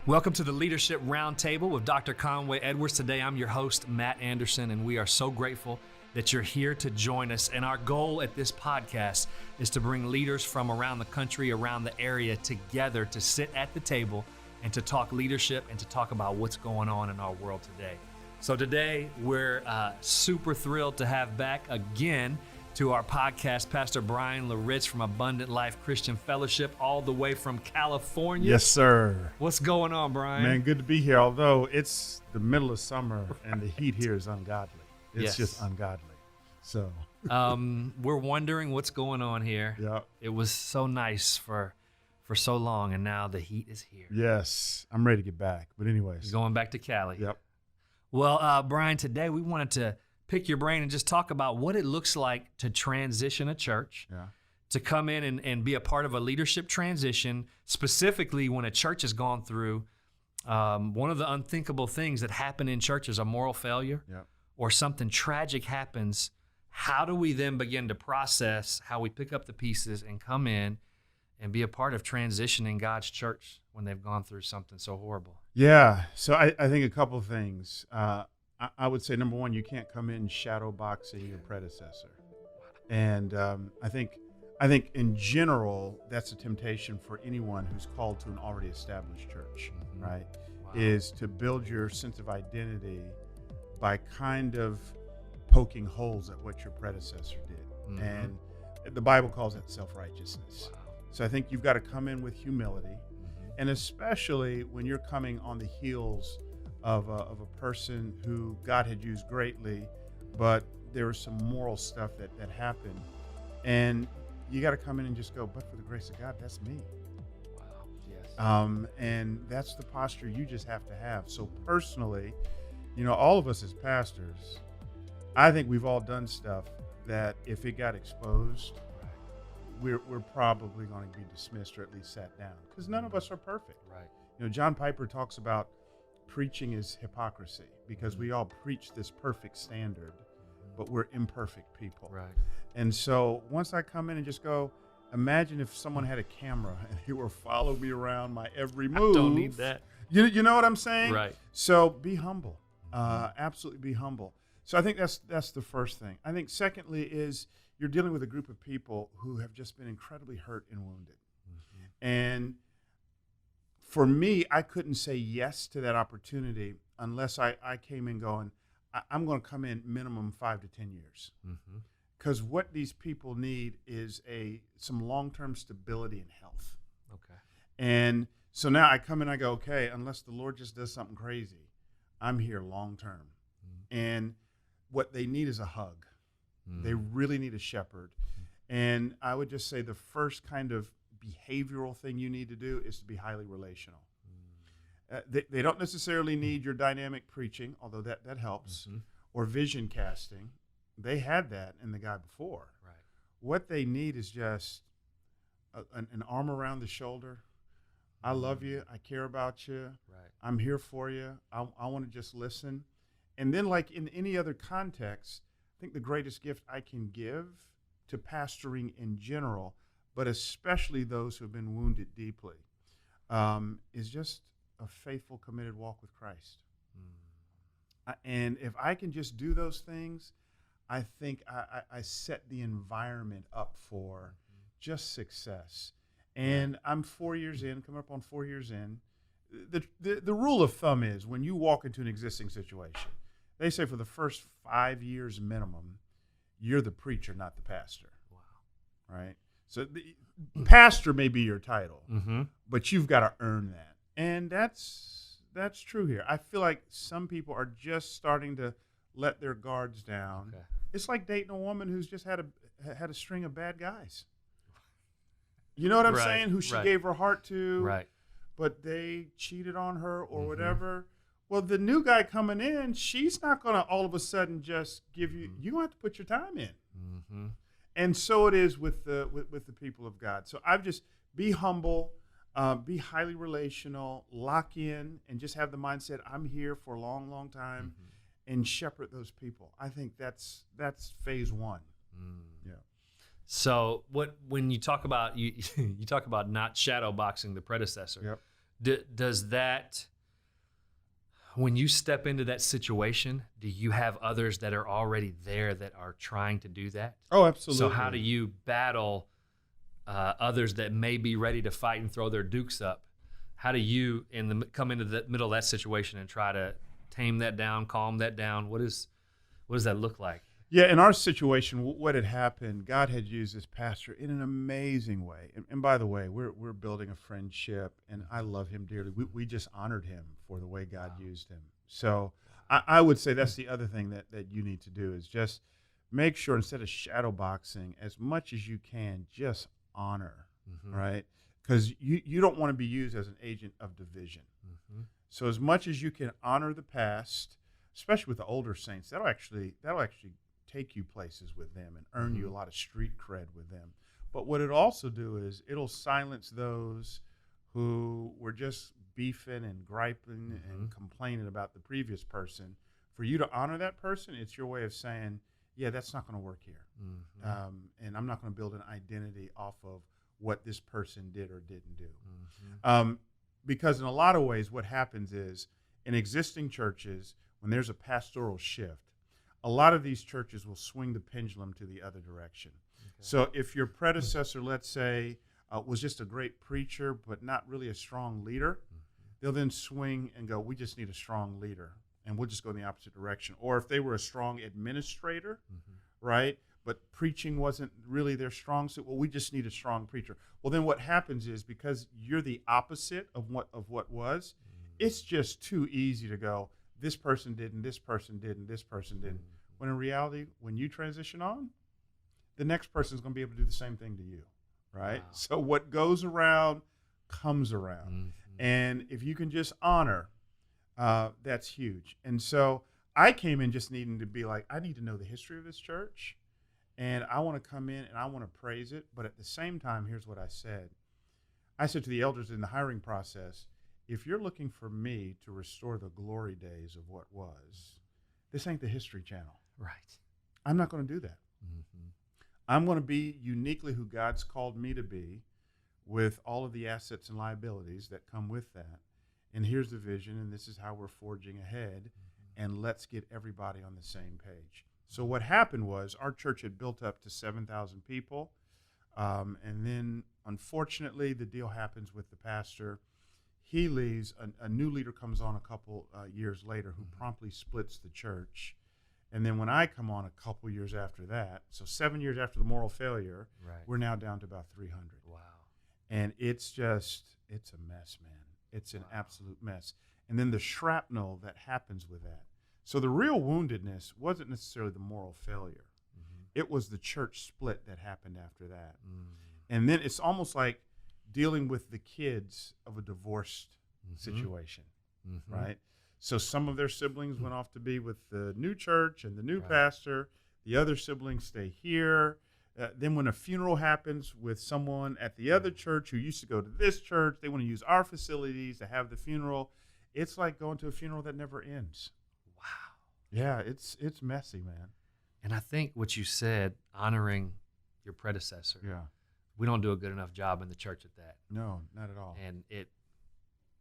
Welcome to the Leadership Roundtable with Dr. Conway Edwards. Today I'm your host, Matt Anderson, and we are so grateful that you're here to join us. And our goal at this podcast is to bring leaders from around the country, around the area together to sit at the table and to talk leadership and to talk about what's going on in our world today. So today we're super thrilled to have back again to our podcast, Pastor Bryan Loritts from Abundant Life Christian Fellowship, all the way from California. Yes, sir. What's going on, Bryan? Man, good to be here. Although it's the middle of summer and the heat here is ungodly. It's just ungodly. So we're wondering what's going on here. Yeah. It was so nice for so long, and now the heat is here. Yes, I'm ready to get back. But anyways, Going back to Cali. Yep. Well, Bryan, today we wanted to pick your brain and just talk about what it looks like to transition a church, to come in and be a part of a leadership transition, specifically when a church has gone through one of the unthinkable things that happen in churches, a moral failure, or something tragic happens. How do we then begin to process how we pick up the pieces and come in and be a part of transitioning God's church when they've gone through something so horrible? Yeah. So I think a couple of things. I would say, number one, you can't come in shadow boxing your predecessor. And I think in general, that's a temptation for anyone who's called to an already established church, right? Wow. Is to build your sense of identity by kind of poking holes at what your predecessor did. And the Bible calls that self-righteousness. Wow. So I think you've got to come in with humility, and especially when you're coming on the heels of a person who God had used greatly, but there was some moral stuff that happened. And you got to come in and just go, but for the grace of God, that's me. Wow. Yes. And that's the posture you just have to have. So personally, all of us as pastors, I think we've all done stuff that if it got exposed, we're probably going to be dismissed or at least sat down, because none of us are perfect. Right. John Piper talks about preaching is hypocrisy, because we all preach this perfect standard, but we're imperfect people. Right. And so once I come in and just go, imagine if someone had a camera and he were following me around my every move. I don't need that. You know what I'm saying? Right. So be humble. Absolutely be humble. So I think that's the first thing. I think secondly is you're dealing with a group of people who have just been incredibly hurt and wounded. And for me, I couldn't say yes to that opportunity unless I came in going, I'm going to come in minimum 5 to 10 years. Because what these people need is some long-term stability and health. Okay. And so now I come in, I go, okay, unless the Lord just does something crazy, I'm here long-term. And what they need is a hug. They really need a shepherd. And I would just say the first kind of behavioral thing you need to do is to be highly relational. They don't necessarily need your dynamic preaching, although that helps, or vision casting. They had that in the guy before. Right. What they need is just an arm around the shoulder. I love you. I care about you. Right. I'm here for you. I want to just listen. And then, like in any other context, I think the greatest gift I can give to pastoring in general, but especially those who have been wounded deeply, is just a faithful, committed walk with Christ. And if I can just do those things, I think I set the environment up for just success. And I'm 4 years in, coming up on 4 years in. The rule of thumb is when you walk into an existing situation, they say for the first 5 years minimum, you're the preacher, not the pastor. Wow. Right? So the pastor may be your title, but you've got to earn that. And that's true here. I feel like some people are just starting to let their guards down. Okay. It's like dating a woman who's just had a string of bad guys. You know what I'm saying? Who she gave her heart to, Right. but they cheated on her or whatever. Well, the new guy coming in, she's not going to all of a sudden just give you. You're going to have to put your time in. And so it is with the people of God. So I've just be humble, be highly relational, lock in, and just have the mindset I'm here for a long, long time, and shepherd those people. I think that's phase one. Yeah. So when you talk about you talk about not shadow boxing the predecessor. Yep. Does that, when you step into that situation, do you have others that are already there that are trying to do that? Oh, absolutely. So how do you battle others that may be ready to fight and throw their dukes up? How do you come into the middle of that situation and try to tame that down, calm that down? What does that look like? Yeah, in our situation, what had happened, God had used this pastor in an amazing way. And by the way, we're building a friendship, and I love him dearly. We just honored him for the way God used him. So I would say that's the other thing that you need to do is just make sure, instead of shadow boxing, as much as you can, just honor, right? Because you don't want to be used as an agent of division. So as much as you can honor the past, especially with the older saints, that'll actually take you places with them and earn you a lot of street cred with them. But what it'll also do is it'll silence those who were just beefing and griping and complaining about the previous person. For you to honor that person, it's your way of saying, yeah, that's not going to work here. And I'm not going to build an identity off of what this person did or didn't do. Because in a lot of ways, what happens is in existing churches, when there's a pastoral shift, a lot of these churches will swing the pendulum to the other direction. So if your predecessor, let's say, was just a great preacher but not really a strong leader, they'll then swing and go, we just need a strong leader, and we'll just go in the opposite direction. Or if they were a strong administrator, right, but preaching wasn't really their strong suit, well, we just need a strong preacher. Well, then what happens is, because you're the opposite of what was, it's just too easy to go, this person did, and this person did, and this person didn't. When in reality, when you transition on, the next person is going to be able to do the same thing to you, right? Wow. So what goes around comes around. And if you can just honor, that's huge. And so I came in just needing to be like, I need to know the history of this church, and I want to come in and I want to praise it. But at the same time, here's what I said. I said to the elders in the hiring process, if you're looking for me to restore the glory days of what was, this ain't the History Channel. Right. I'm not going to do that. I'm going to be uniquely who God's called me to be, with all of the assets and liabilities that come with that. And here's the vision, and this is how we're forging ahead, and let's get everybody on the same page. So what happened was our church had built up to 7,000 people, and then unfortunately the deal happens with the pastor. He leaves, a new leader comes on a couple years later who promptly splits the church. And then when I come on a couple years after that, so 7 years after the moral failure, we're now down to about 300. Wow. And it's a mess, man. It's an absolute mess. And then the shrapnel that happens with that. So the real woundedness wasn't necessarily the moral failure. It was the church split that happened after that. And then it's almost like dealing with the kids of a divorced situation, right? So some of their siblings went off to be with the new church and the new pastor. The other siblings stay here. Then when a funeral happens with someone at the other church who used to go to this church, they want to use our facilities to have the funeral. It's like going to a funeral that never ends. Wow. Yeah, it's messy, man. And I think what you said, honoring your predecessor. Yeah. We don't do a good enough job in the church at that. No, not at all. And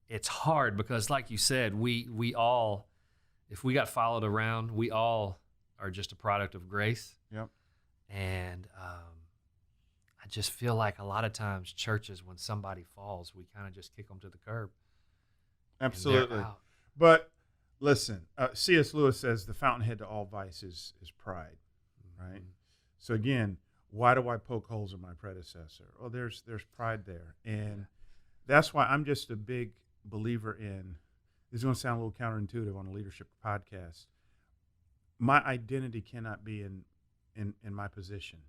it's hard because, like you said, we all, if we got followed around, we all are just a product of grace. Yep. And I just feel like a lot of times churches, when somebody falls, we kind of just kick them to the curb. Absolutely. But listen, C.S. Lewis says the fountainhead to all vice is pride, right? So again, why do I poke holes in my predecessor? Oh, there's pride there. And that's why I'm just a big believer in, this is going to sound a little counterintuitive on a leadership podcast, my identity cannot be in my position.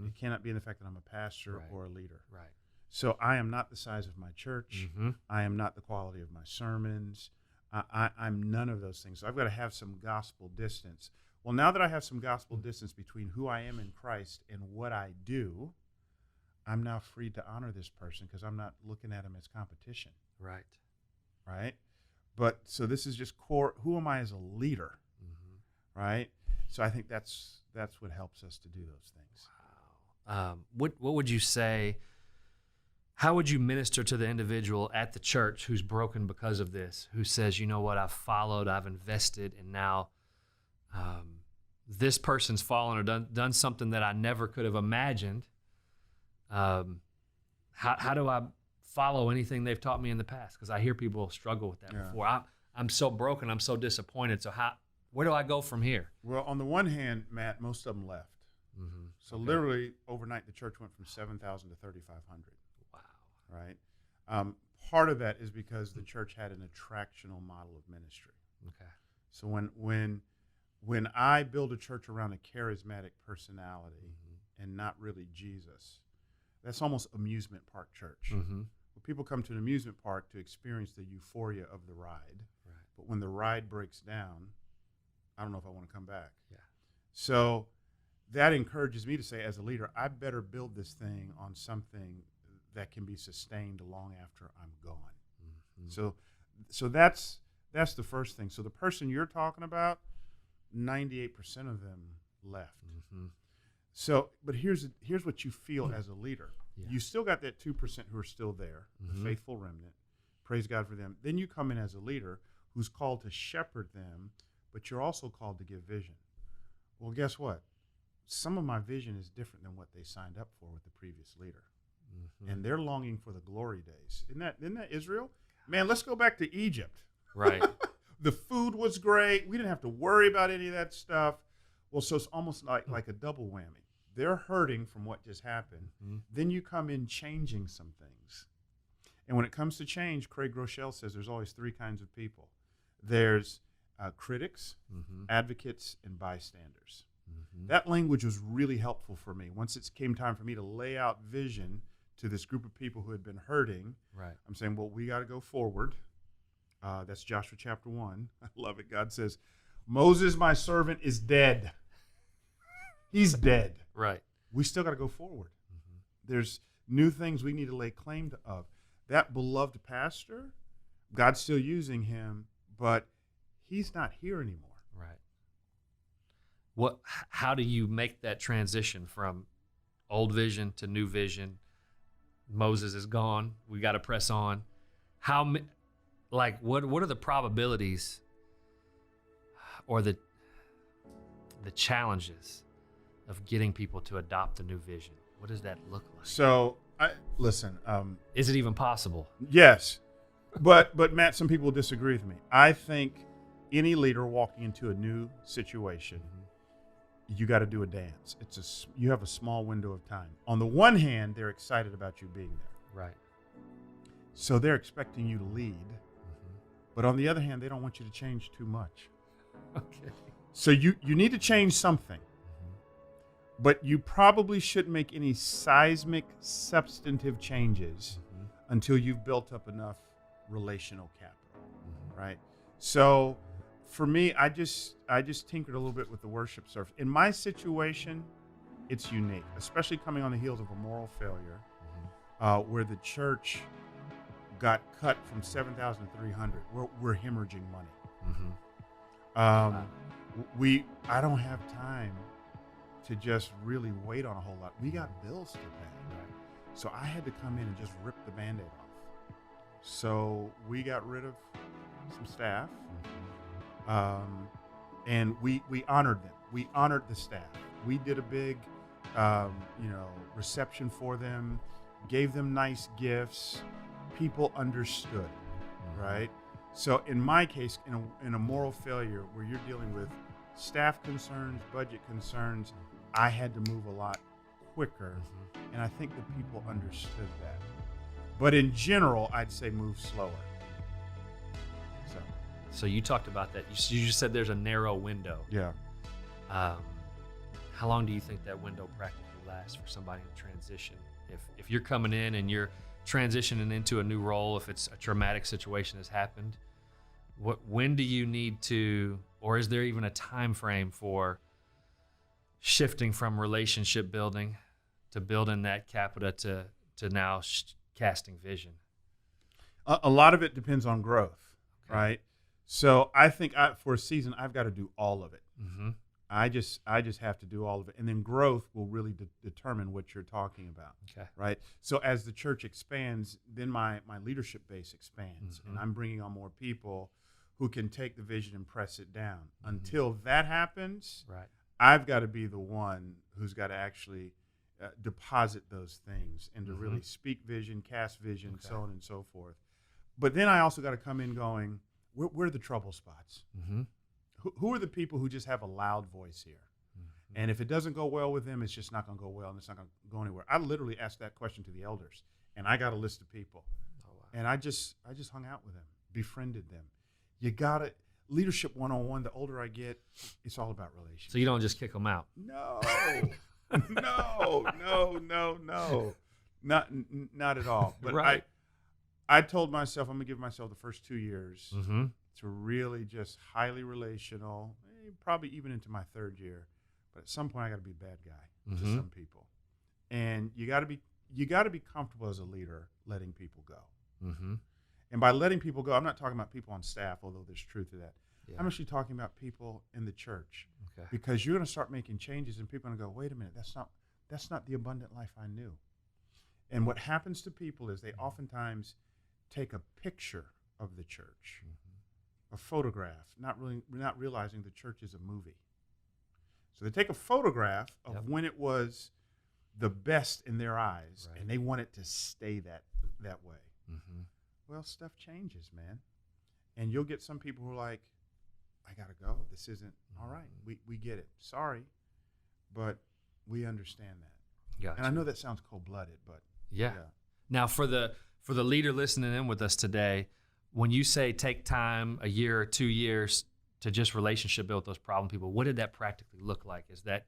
It cannot be in the fact that I'm a pastor or a leader. Right. So I am not the size of my church. I am not the quality of my sermons. I'm none of those things. So I've got to have some gospel distance. Well, now that I have some gospel distance between who I am in Christ and what I do, I'm now free to honor this person because I'm not looking at him as competition. Right. Right? But so this is just core, who am I as a leader? Right? So I think that's what helps us to do those things. Wow. What would you say, How would you minister to the individual at the church who's broken because of this, who says, you know what, I've followed, I've invested, and now this person's fallen or done something that I never could have imagined? How do I follow anything they've taught me in the past? Because I hear people struggle with that before. I'm so broken, I'm so disappointed. So where do I go from here? Well, on the one hand, Matt, most of them left. Mm-hmm. So literally overnight, the church went from 7,000 to 3,500. Wow. Right. Part of that is because the church had an attractional model of ministry. Okay. So when I build a church around a charismatic personality and not really Jesus, that's almost amusement park church. Mm-hmm. Well, people come to an amusement park to experience the euphoria of the ride. Right. But when the ride breaks down, I don't know if I want to come back. Yeah. So that encourages me to say, as a leader, I better build this thing on something that can be sustained long after I'm gone. Mm-hmm. So that's the first thing. So the person you're talking about, 98% of them left. Mm-hmm. So, but here's what you feel as a leader. Yeah. You still got that 2% who are still there, the faithful remnant. Praise God for them. Then you come in as a leader who's called to shepherd them, but you're also called to give vision. Well, guess what? Some of my vision is different than what they signed up for with the previous leader. Mm-hmm. And they're longing for the glory days. Isn't that Israel? Man, let's go back to Egypt. Right. The food was great. We didn't have to worry about any of that stuff. Well, so it's almost like a double whammy. They're hurting from what just happened. Mm-hmm. Then you come in changing some things. And when it comes to change, Craig Groeschel says there's always three kinds of people. There's critics, advocates, and bystanders. Mm-hmm. That language was really helpful for me. Once it came time for me to lay out vision to this group of people who had been hurting, right. I'm saying, well, we got to go forward. That's Joshua chapter 1. I love it. God says, Moses, my servant, is dead. He's dead. Right. We still got to go forward. Mm-hmm. There's new things we need to lay claim to of. That beloved pastor, God's still using him, but he's not here anymore. Right. How do you make that transition from old vision to new vision? Moses is gone. We got to press on. What are the probabilities or the challenges of getting people to adopt the new vision? What does that look like? So, listen. Is it even possible? Yes. But Matt, some people disagree with me. I think any leader walking into a new situation, you got to do a dance. You have a small window of time. On the one hand, they're excited about you being there. Right. So they're expecting you to lead. But on the other hand, they don't want you to change too much. Okay. So you need to change something. But you probably shouldn't make any seismic, substantive changes until you've built up enough relational capital, right? So for me, I just tinkered a little bit with the worship service. In my situation, it's unique, especially coming on the heels of a moral failure, where the church got cut from 7,300. We're hemorrhaging money. I don't have time to just really wait on a whole lot. We got bills to pay. Right. So I had to come in and just rip the Band-Aid off. So we got rid of some staff, and we honored them. We honored the staff. We did a big, reception for them, gave them nice gifts. People understood, right? So in my case, in a moral failure where you're dealing with staff concerns, budget concerns, I had to move a lot quicker, and I think the people understood that. But in general, I'd say move slower. So you talked about that. You just said there's a narrow window. Yeah. How long do you think that window practically lasts for somebody in transition? If you're coming in and you're transitioning into a new role, if it's a traumatic situation has happened, when do you need to, or is there even a time frame for shifting from relationship building to building that capita to now casting vision? A lot of it depends on growth, right? So I think for a season, I've got to do all of it. I just have to do all of it, and then growth will really determine what you're talking about. Okay. Right. So as the church expands, then my leadership base expands, and I'm bringing on more people who can take the vision and press it down. Until that happens, right, I've got to be the one who's got to actually deposit those things and to really speak vision, cast vision, so on and so forth. But then I also got to come in going, where are the trouble spots? Who are the people who just have a loud voice here? And if it doesn't go well with them, it's just not going to go well, and it's not going to go anywhere. I literally asked that question to the elders, and I got a list of people. Oh, wow. And I just hung out with them, befriended them. You got to, leadership 101, the older I get, it's all about relationships. So you don't just kick them out? No. No. Not at all. But right. I told myself I'm going to give myself the first 2 years to really just highly relational, probably even into my third year. But at some point I got to be a bad guy to some people. And you got to be comfortable as a leader letting people go. And by letting people go, I'm not talking about people on staff, although there's truth to that. Yeah. I'm actually talking about people in the church. Okay. Because you're going to start making changes, and people are going to go, wait a minute, that's not the abundant life I knew. And what happens to people is they oftentimes take a picture of the church, a photograph, not realizing the church is a movie. So they take a photograph of when it was the best in their eyes, and they want it to stay that way. Well, stuff changes, man. And you'll get some people who are like, I got to go. This isn't all right. We get it. Sorry, but we understand that. Gotcha. And I know that sounds cold-blooded, but yeah. Now, for the leader listening in with us today, when you say take time, a year or 2 years to just relationship build with those problem people, what did that practically look like? Is that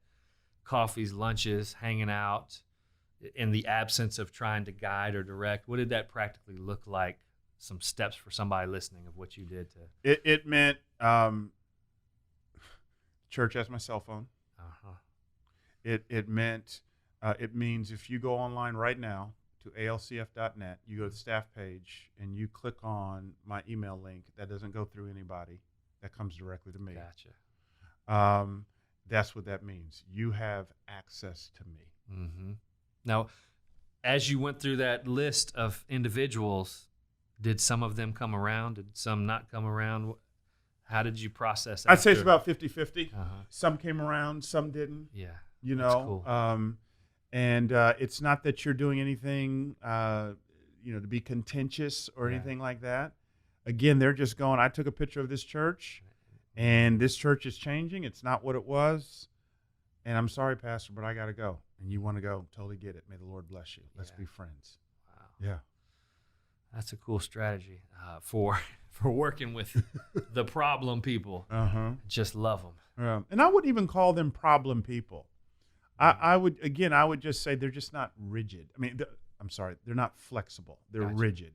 coffees, lunches, hanging out, in the absence of trying to guide or direct? What did that practically look like? Some steps for somebody listening of what you did to. It meant church has my cell phone. It meant it means if you go online right now to alcf.net, you go to the staff page and you click on my email link. That doesn't go through anybody. That comes directly to me. Gotcha. That's what that means. You have access to me. Now, as you went through that list of individuals, did some of them come around? Did some not come around? How did you process that? I'd say it's about 50-50. Some came around, some didn't. Yeah. You know, cool. And it's not that you're doing anything, to be contentious or anything like that. Again, they're just going, I took a picture of this church, and this church is changing. It's not what it was. And I'm sorry, Pastor, but I got to go. And you want to go, totally get it. May the Lord bless you. Let's be friends. Wow. Yeah. That's a cool strategy for working with the problem people. Just love them. And I wouldn't even call them problem people. I would just say they're just not rigid. I mean, they're not flexible. They're rigid.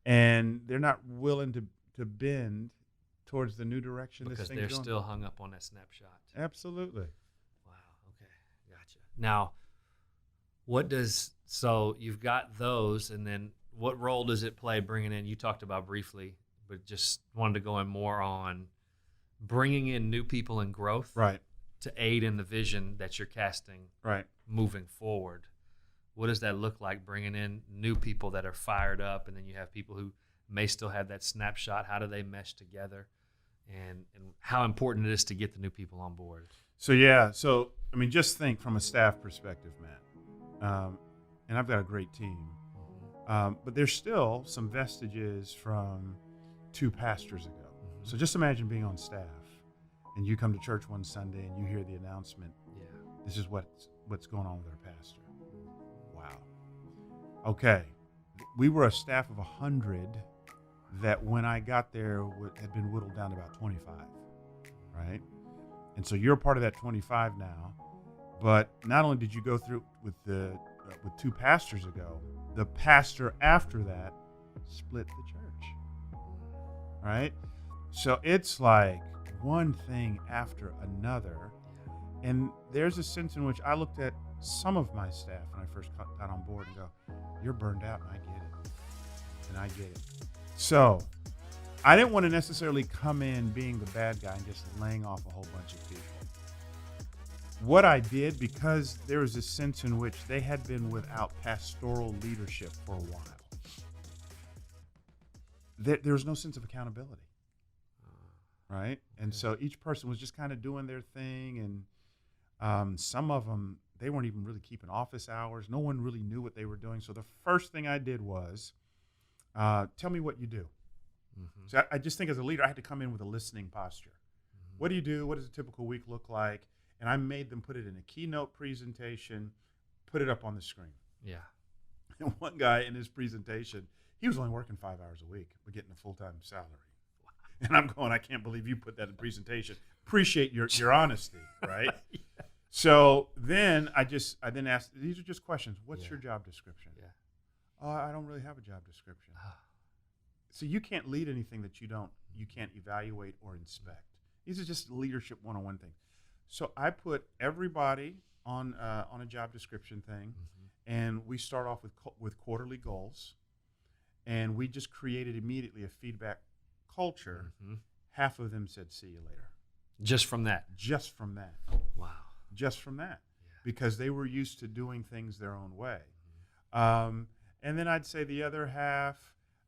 And they're not willing to bend towards the new direction because this thing's they're going. still hung up on that snapshot. Absolutely. Wow. Okay. Gotcha. Now, so you've got those, and then what role does it play bringing in, you talked about briefly, but just wanted to go in more on bringing in new people and growth to aid in the vision that you're casting moving forward. What does that look like, bringing in new people that are fired up, and then you have people who may still have that snapshot? How do they mesh together, and how important it is to get the new people on board? So just think from a staff perspective, Matt, and I've got a great team. But there's still some vestiges from 2 pastors ago. So just imagine being on staff, and you come to church one Sunday and you hear the announcement. Yeah. This is what's going on with our pastor. Wow. Okay. We were a staff of 100 that when I got there had been whittled down to about 25, right? And so you're a part of that 25 now. But not only did you go through with 2 pastors ago, the pastor after that split the church, right? So it's like one thing after another. And there's a sense in which I looked at some of my staff when I first got on board and go, you're burned out, and I get it. So I didn't want to necessarily come in being the bad guy and just laying off a whole bunch of people. what I did, because there was a sense in which they had been without pastoral leadership for a while, there was no sense of accountability, right? And so each person was just kind of doing their thing, and some of them, they weren't even really keeping office hours. No one really knew what they were doing. So the first thing I did was, tell me what you do. Mm-hmm. So I just think as a leader, I had to come in with a listening posture. Mm-hmm. What do you do? What does a typical week look like? And I made them put it in a keynote presentation, put it up on the screen. Yeah. And one guy in his presentation, he was only working 5 hours a week, but getting a full-time salary. Wow. And I'm going, I can't believe you put that in presentation. Appreciate your honesty, right? Yeah. So then I then asked, these are just questions. What's your job description? Yeah. Oh, I don't really have a job description. So you can't lead anything that you can't evaluate or inspect. These are just leadership 101 things. So I put everybody on a job description thing, and we start off with quarterly goals, and we just created immediately a feedback culture. Half of them said, "See you later." Just from that. Just from that. Wow. Just from that, because they were used to doing things their own way. And then I'd say the other half,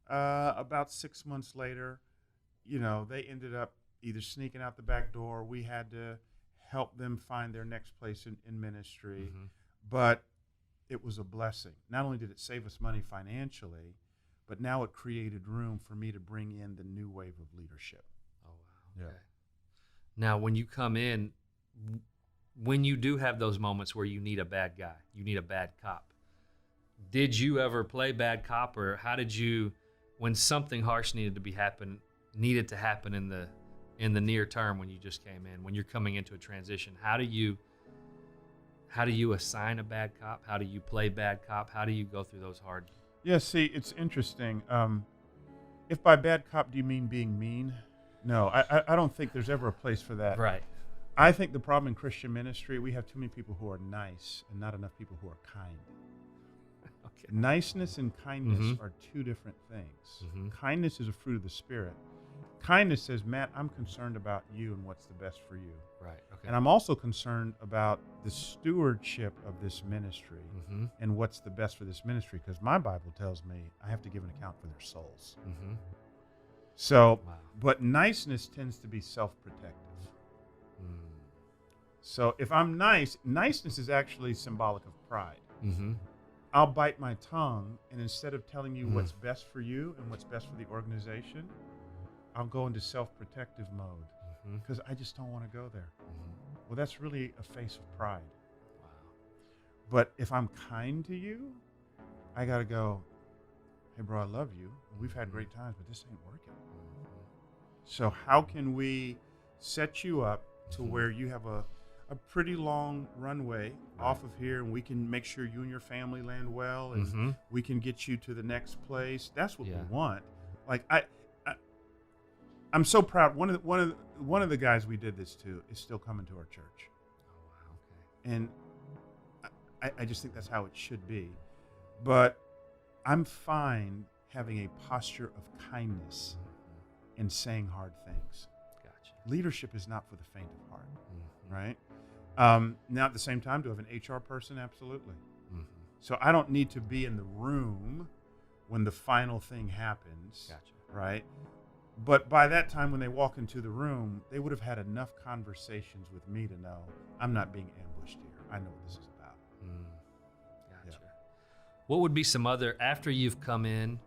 about 6 months later, they ended up either sneaking out the back door. We had to help them find their next place in ministry. But it was a blessing. Not only did it save us money financially, but now it created room for me to bring in the new wave of leadership. Oh, wow. Okay. Now, when you come in, when you do have those moments where you need a bad guy, you need a bad cop, did you ever play bad cop, or how did you, when something harsh needed to happen in the near term, when you just came in, when you're coming into a transition, how do you assign a bad cop? How do you play bad cop? How do you go through those hard? Yeah, see, it's interesting. If by bad cop do you mean being mean? No, I don't think there's ever a place for that. Right. I think the problem in Christian ministry, we have too many people who are nice and not enough people who are kind. Okay. Niceness and kindness are two different things. Kindness is a fruit of the Spirit. Kindness says, Matt, I'm concerned about you and what's the best for you. Right. Okay. And I'm also concerned about the stewardship of this ministry and what's the best for this ministry, because my Bible tells me I have to give an account for their souls. So, but niceness tends to be self-protective. So if I'm niceness is actually symbolic of pride. I'll bite my tongue, and instead of telling you what's best for you and what's best for the organization, I'll go into self-protective mode because I just don't want to go there. Well, that's really a face of pride. Wow. But if I'm kind to you, I got to go, hey, bro, I love you. We've had great times, but this ain't working. So how can we set you up to where you have a pretty long runway off of here, and we can make sure you and your family land well, and we can get you to the next place. That's what we want. Like I'm so proud. One of the guys we did this to is still coming to our church. Oh wow, okay. And I just think that's how it should be. But I'm fine having a posture of kindness and saying hard things. Gotcha. Leadership is not for the faint of heart, right? Now, at the same time, do I have an HR person? Absolutely. So I don't need to be in the room when the final thing happens, right? But by that time, when they walk into the room, they would have had enough conversations with me to know I'm not being ambushed here. I know what this is about. Gotcha. Yeah. What would be some other, after you've come in,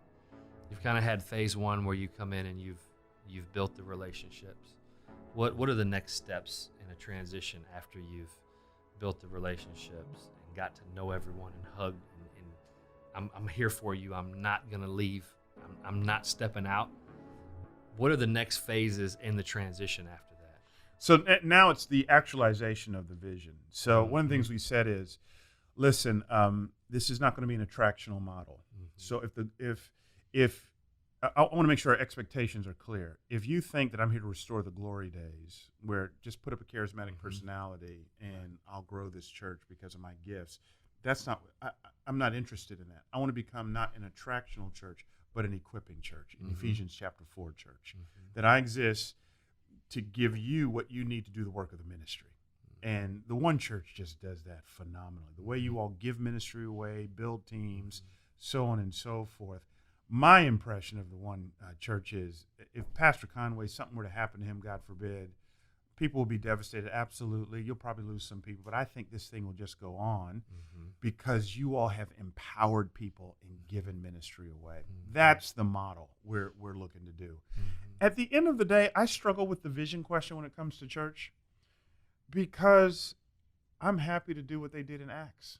you've kind of had phase one where you come in and you've built the relationships. What are the next steps in a transition after you've built the relationships and got to know everyone and hugged and I'm here for you. I'm not going to leave. I'm not stepping out. What are the next phases in the transition after that? So now it's the actualization of the vision. So one of the things we said is, listen, this is not going to be an attractional model. So if I want to make sure our expectations are clear. If you think that I'm here to restore the glory days, where just put up a charismatic personality and I'll grow this church because of my gifts, that's not. I'm not interested in that. I want to become not an attractional church, but an equipping church, an Ephesians chapter 4 church. That I exist to give you what you need to do the work of the ministry. And the One Church just does that phenomenally. The way you all give ministry away, build teams, so on and so forth. My impression of the One Church is if Pastor Conway, something were to happen to him, God forbid, people will be devastated. Absolutely. You'll probably lose some people. But I think this thing will just go on because you all have empowered people and given ministry away. That's the model we're looking to do. At the end of the day, I struggle with the vision question when it comes to church because I'm happy to do what they did in Acts.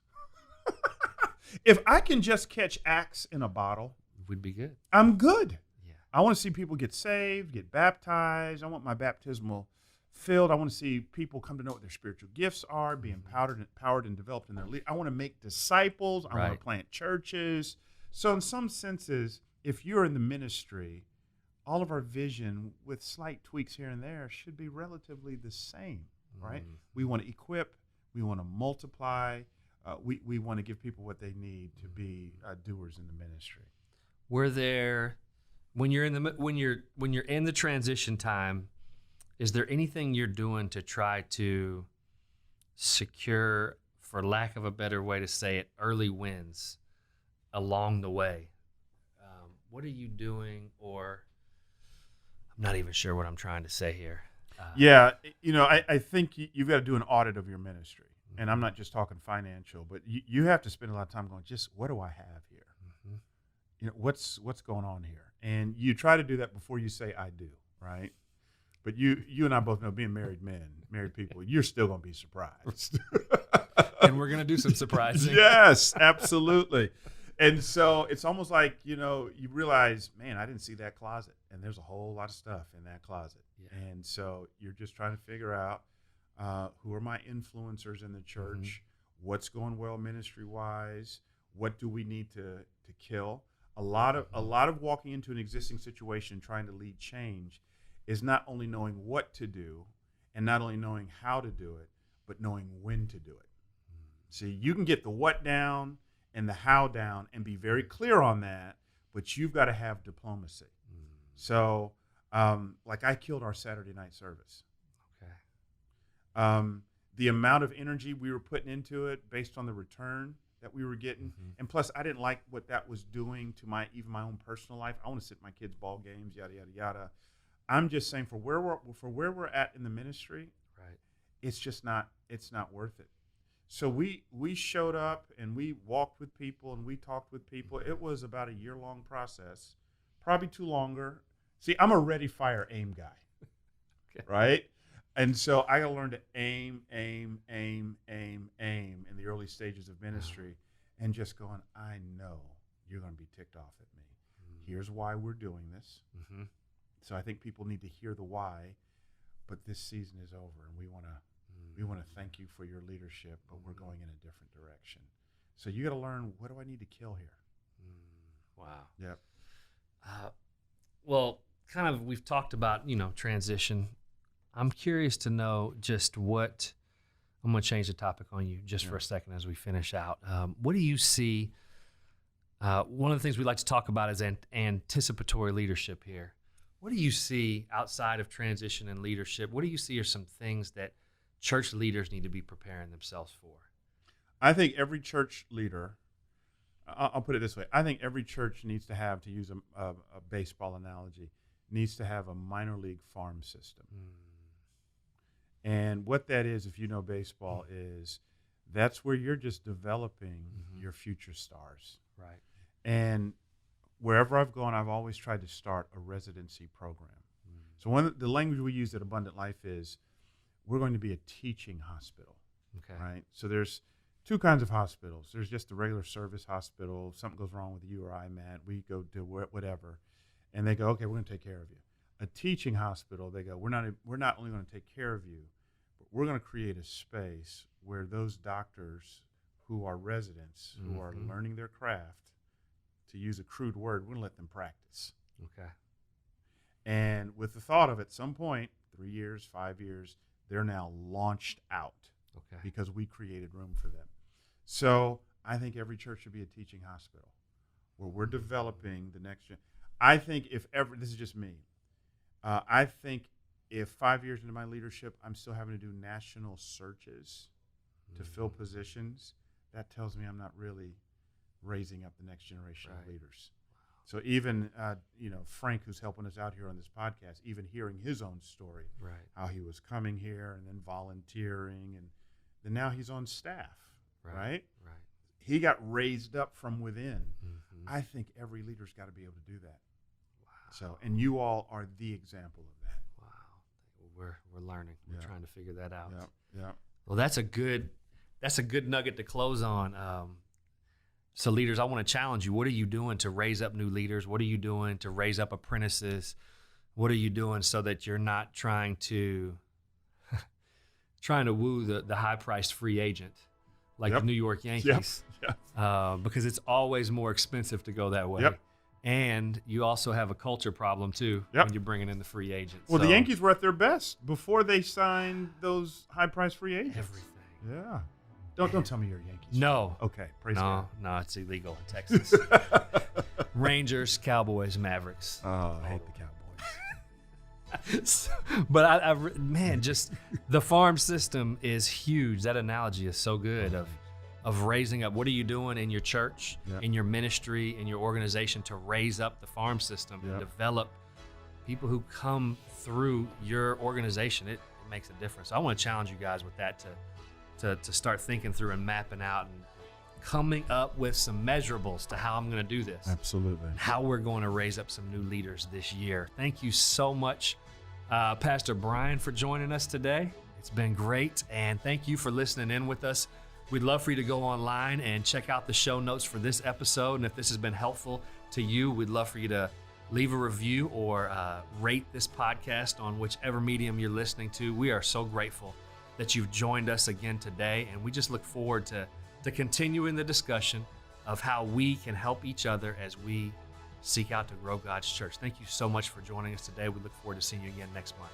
If I can just catch Acts in a bottle, Would be good. I'm good. Yeah. I want to see people get saved, get baptized. I want my baptismal filled. I want to see people come to know what their spiritual gifts are, be empowered and developed in their leadership. I want to make disciples. I want to plant churches. So in some senses, if you're in the ministry, all of our vision with slight tweaks here and there should be relatively the same, right? We want to equip. We want to multiply. We want to give people what they need to be doers in the ministry. Were there, when you're in the transition time, is there anything you're doing to try to secure, for lack of a better way to say it, early wins along the way? What are you doing? Or I'm not even sure what I'm trying to say here. I think you've got to do an audit of your ministry. And I'm not just talking financial, but you have to spend a lot of time going, just what do I have here? What's going on here? And you try to do that before you say I do, right? But you and I both know, being married people, you're still going to be surprised. And we're going to do some surprising. Yes, absolutely. And so it's almost like, you realize, man, I didn't see that closet. And there's a whole lot of stuff in that closet. Yeah. And so you're just trying to figure out who are my influencers in the church, what's going well ministry-wise, what do we need to kill. A lot of walking into an existing situation trying to lead change is not only knowing what to do and not only knowing how to do it, but knowing when to do it. See, you can get the what down and the how down and be very clear on that, but you've got to have diplomacy. So, like I killed our Saturday night service. Okay. The amount of energy we were putting into it based on the return that we were getting. And plus, I didn't like what that was doing to my own personal life. I want to sit in my kids' ball games, yada, yada, yada. I'm just saying for where we're at in the ministry, right? It's not worth it. So we showed up and we walked with people and we talked with people. It was about a year-long process, probably too longer. See, I'm a ready, fire, aim guy, right? And so I got to learn to aim in the early stages of ministry and just going, I know you're going to be ticked off at me. Here's why we're doing this. So I think people need to hear the why, but this season is over and we want to thank you for your leadership, but we're going in a different direction. So you got to learn, what do I need to kill here? Wow. Yep. Well, kind of, we've talked about, transition. I'm curious to know just what, I'm going to change the topic on you just for a second as we finish out. What do you see? One of the things we like to talk about is anticipatory leadership here. What do you see outside of transition and leadership? What do you see are some things that church leaders need to be preparing themselves for? I think every church leader, I'll put it this way, I think every church needs to have, to use a baseball analogy, needs to have a minor league farm system. And what that is, if you know baseball, is that's where you're just developing your future stars. Right. And wherever I've gone, I've always tried to start a residency program. So the language we use at Abundant Life is, we're going to be a teaching hospital. Okay. Right? So there's two kinds of hospitals. There's just the regular service hospital. If something goes wrong with you or I, Matt, we go do whatever. And they go, okay, we're going to take care of you. A teaching hospital, they go, we're not only going to take care of you, but we're going to create a space where those doctors who are residents, who are learning their craft, to use a crude word, we're going to let them practice. Okay. And with the thought of, at some point, 3 years, 5 years, they're now launched out. Okay. Because we created room for them. So I think every church should be a teaching hospital where we're developing the next gen. I think if ever, this is just me, I think if 5 years into my leadership, I'm still having to do national searches to fill positions, that tells me I'm not really raising up the next generation of leaders. So even, Frank, who's helping us out here on this podcast, even hearing his own story, how he was coming here and then volunteering, and then now he's on staff, right? He got raised up from within. I think every leader's got to be able to do that. So, and you all are the example of that. We're learning. We're trying to figure that out. Yeah. Well, that's a good nugget to close on. So leaders, I want to challenge you. What are you doing to raise up new leaders? What are you doing to raise up apprentices? What are you doing so that you're not trying to woo the high-priced free agent like the New York Yankees? Because it's always more expensive to go that way. And you also have a culture problem too when you're bringing in the free agents. Well, the Yankees were at their best before they signed those high-priced free agents. Everything. Yeah. Don't tell me you're a Yankees fan. No. Okay. Praise God. No, it's illegal in Texas. Rangers, Cowboys, Mavericks. Oh, I hate the Cowboys. But man, just the farm system is huge. That analogy is so good of raising up. What are you doing in your church, in your ministry, in your organization to raise up the farm system and develop people who come through your organization? It makes a difference. I want to challenge you guys with that to start thinking through and mapping out and coming up with some measurables to how I'm going to do this. Absolutely. And how we're going to raise up some new leaders this year. Thank you so much, Pastor Bryan, for joining us today. It's been great, and thank you for listening in with us. We'd love for you to go online and check out the show notes for this episode, and if this has been helpful to you, we'd love for you to leave a review or rate this podcast on whichever medium you're listening to. We are so grateful that you've joined us again today, and we just look forward to continuing the discussion of how we can help each other as we seek out to grow God's church. Thank you so much for joining us today. We look forward to seeing you again next month.